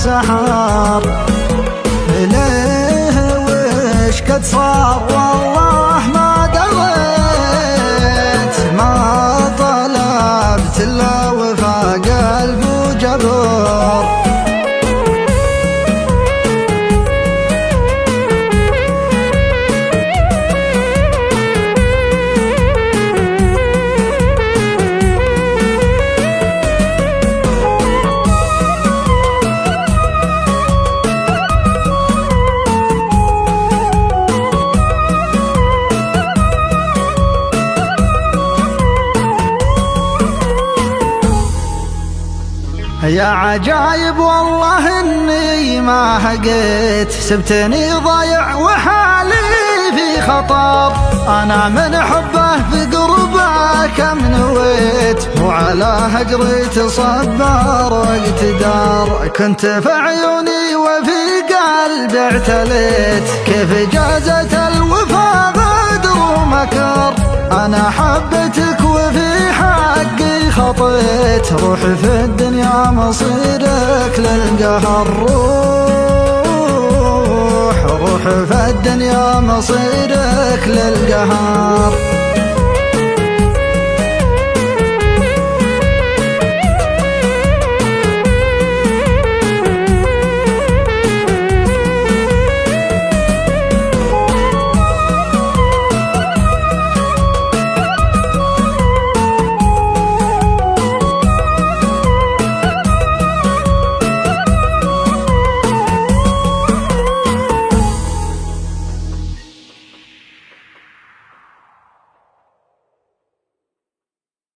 السحار. ليه وش قد صار والله ما دريت، ما طلبت الا وفا قلب وجبر. يا عجايب والله اني ما هقيت، سبتني ضايع وحالي في خطر. انا من حبه في قربه كم نويت، وعلى هجري تصبر واقتدار. كنت في عيوني وفي قلبي اعتليت، كيف جازت الوفا غدر ومكر. انا حبتك وفي حقي خطيت، روح في الدنيا مصيرك للقهر. روح في الدنيا مصيرك للقهر.